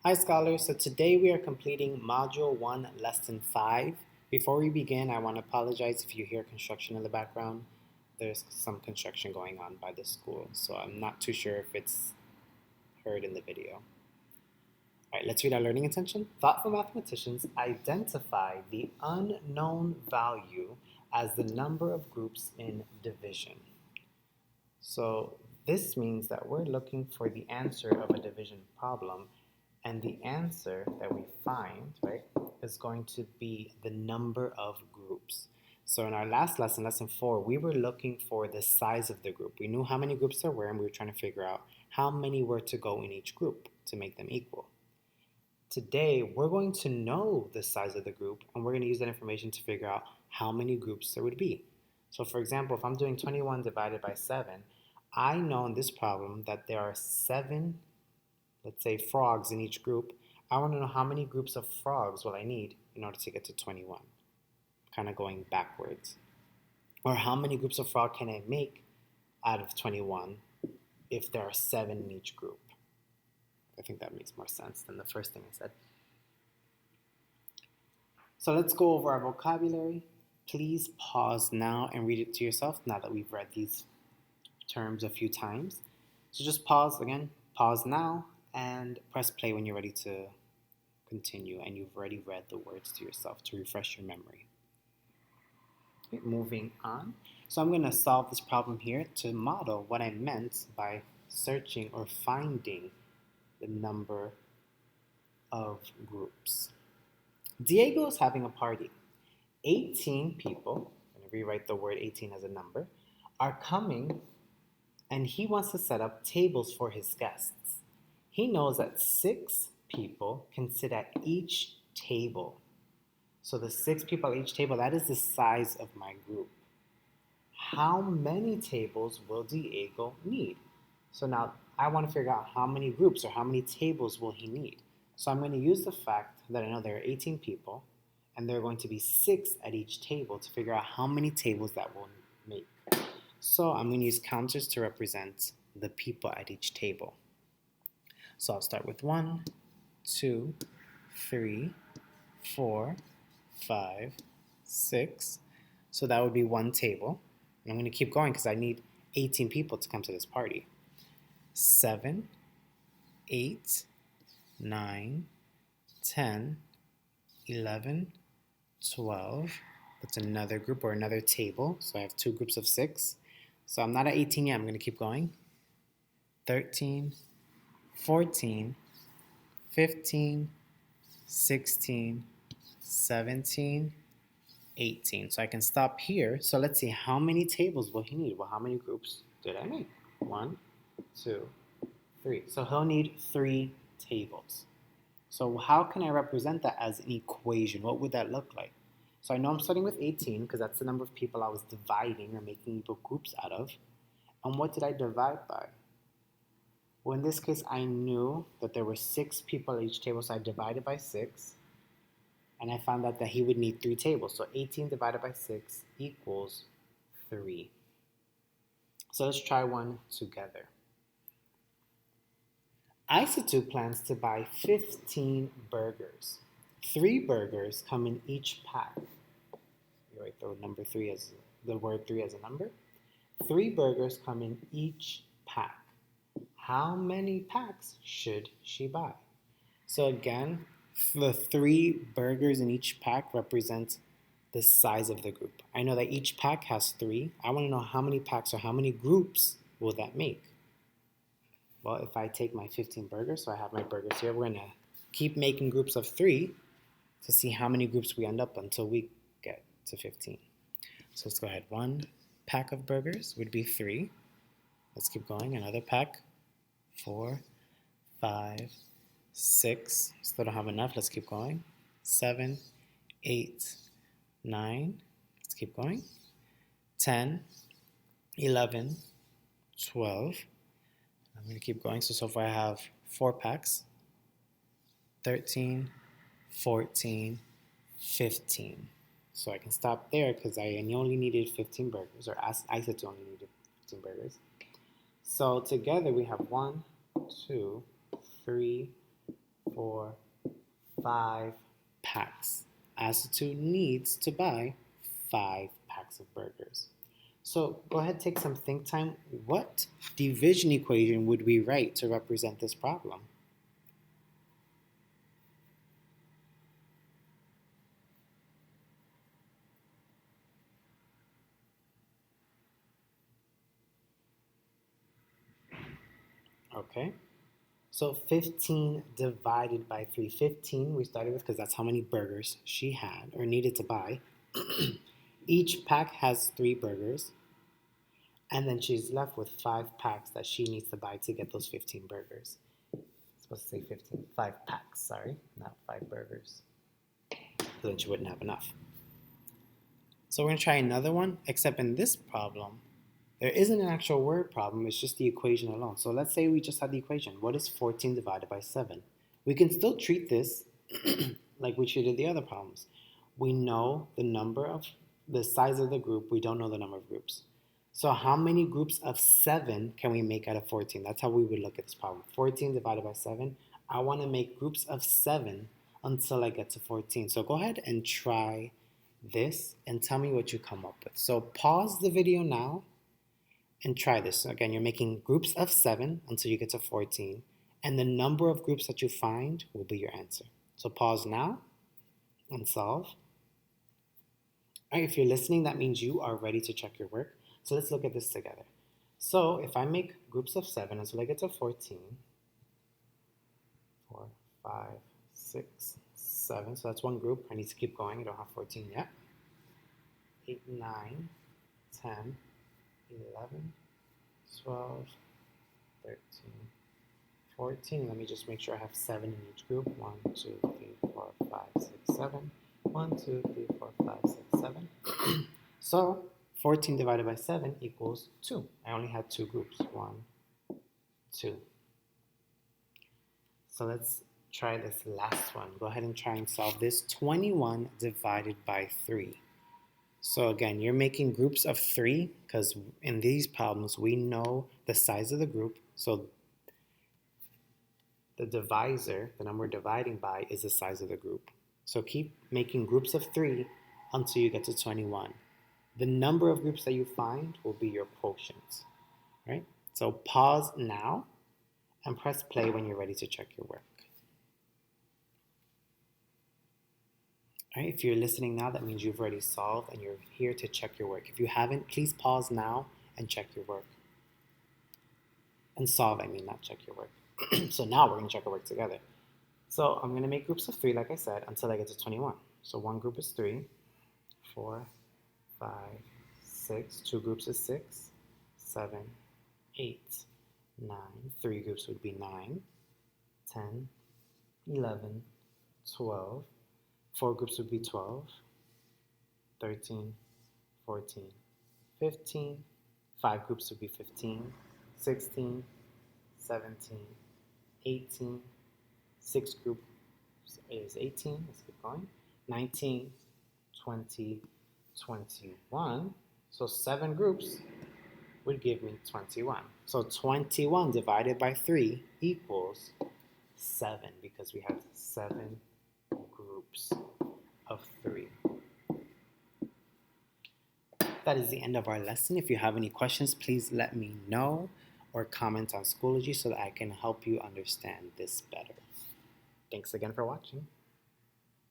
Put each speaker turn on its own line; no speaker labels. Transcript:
Hi scholars, so today we are completing Module 1, Lesson 5. Before we begin, I want to apologize if you hear construction in the background. There's some construction going on by the school, so I'm not too sure if it's heard in the video. All right, let's read our learning intention. Thoughtful mathematicians identify the unknown value as the number of groups in division. So this means that we're looking for the answer of a division problem, and the answer that we find, right, is going to be the number of groups. So in our last lesson, lesson 4, we were looking for the size of the group. We knew how many groups there were, and we were trying to figure out how many were to go in each group to make them equal. Today, we're going to know the size of the group, and we're going to use that information to figure out how many groups there would be. So for example, if I'm doing 21 divided by 7, I know in this problem that there are 7, let's say, frogs in each group. I want to know how many groups of frogs will I need in order to get to 21, kind of going backwards. Or how many groups of frog can I make out of 21 if there are 7 in each group? I think that makes more sense than the first thing I said. So let's go over our vocabulary. Please pause now and read it to yourself now that we've read these terms a few times. So just pause again, pause now, and press play when you're ready to continue and you've already read the words to yourself to refresh your memory. Okay, moving on. So I'm going to solve this problem here to model what I meant by searching or finding the number of groups. Diego is having a party. 18 people, I'm going to rewrite the word 18 as a number, are coming, and he wants to set up tables for his guests. He knows that 6 people can sit at each table. So the 6 people at each table, that is the size of my group. How many tables will Diego need? So now I want to figure out how many groups or how many tables will he need. So I'm going to use the fact that I know there are 18 people and there are going to be 6 at each table to figure out how many tables that will make. So I'm going to use counters to represent the people at each table. So I'll start with 1, 2, 3, 4, 5, 6. So that would be 1 table. And I'm going to keep going because I need 18 people to come to this party. 7, 8, 9, 10, 11, 12. That's another group or another table. So I have 2 groups of 6. So I'm not at 18 yet. I'm going to keep going. 13, 14, 15, 16, 17, 18. So I can stop here. So let's see, how many tables will he need? Well, how many groups did I make? 1, 2, 3. So he'll need 3 tables. So how can I represent that as an equation? What would that look like? So I know I'm starting with 18 because that's the number of people I was dividing or making equal groups out of. And what did I divide by? Well, in this case, I knew that there were 6 people at each table, so I divided by 6. And I found out that he would need 3 tables. So 18 divided by 6 equals 3. So let's try one together. Isatu plans to buy 15 burgers. 3 burgers come in each pack. You write the number 3 as the word 3 as a number. 3 burgers come in each pack. How many packs should she buy? So again, the 3 burgers in each pack represent the size of the group. I know that each pack has 3. I want to know how many packs or how many groups will that make. Well, if I take my 15 burgers, so I have my burgers here, we're going to keep making groups of 3 to see how many groups we end up until we get to 15. So let's go ahead. 1 pack of burgers would be 3. Let's keep going. Another pack, 4, 5, 6. Still don't have enough. Let's keep going. 7, 8, 9. Let's keep going. 10, 11, 12. I'm going to keep going. So far I have 4 packs. 13, 14, 15. So I can stop there because I only needed 15 burgers, or I said only needed 15 burgers. So together we have 1, 2, 3, 4, 5 packs. As2 needs to buy 5 packs of burgers. So go ahead, take some think time. What division equation would we write to represent this problem? Okay, so 15 divided by 3. 15 we started with because that's how many burgers she had or needed to buy. Each pack has 3 burgers. And then she's left with 5 packs that she needs to buy to get those 15 burgers. I'm supposed to say 15, 5 packs, sorry, not 5 burgers. So then she wouldn't have enough. So we're gonna try another one, except in this problem, there isn't an actual word problem, it's just the equation alone. So let's say we just had the equation. What is 14 divided by 7? We can still treat this like we treated the other problems. We know the size of the group, we don't know the number of groups. So how many groups of 7 can we make out of 14? That's how we would look at this problem. 14 divided by 7. I want to make groups of 7 until I get to 14. So go ahead and try this and tell me what you come up with. So pause the video now and try this. Again, you're making groups of 7 until you get to 14. And the number of groups that you find will be your answer. So pause now and solve. All right, if you're listening, that means you are ready to check your work. So let's look at this together. So if I make groups of 7 until I get to 14, 4, 5, 6, 7, so that's one group. I need to keep going, I don't have 14 yet. 8, 9, 10, 11, 12, 13, 14. Let me just make sure I have 7 in each group. 1, 2, 3, 4, 5, 6, 7. 1, 2, 3, 4, 5, 6, 7. So 14 divided by 7 equals 2. I only had 2 groups. 1, 2. So let's try this last one. Go ahead and try and solve this. 21 divided by 3. So again, you're making groups of 3 because in these problems we know the size of the group. So the divisor, the number we're dividing by, is the size of the group. So keep making groups of 3 until you get to 21. The number of groups that you find will be your quotients, right? So pause now and press play when you're ready to check your work. All right, if you're listening now, that means you've already solved and you're here to check your work. If you haven't, please pause now and check your work. And solve, I mean, not check your work. So now we're gonna check our work together. So I'm gonna make groups of 3, like I said, until I get to 21. So one group is 3, 4, 5, 6, 2 groups is 6, 7, 8, 9, 3 groups would be 9, 10, 11, 12, 4 groups would be 12, 13, 14, 15, 5 groups would be 15, 16, 17, 18, 6 groups is 18, let's keep going, 19, 20, 21, so 7 groups would give me 21. So 21 divided by 3 equals 7 because we have 7 groups of 3. That is the end of our lesson. If you have any questions, please let me know or comment on Schoology so that I can help you understand this better. Thanks again for watching.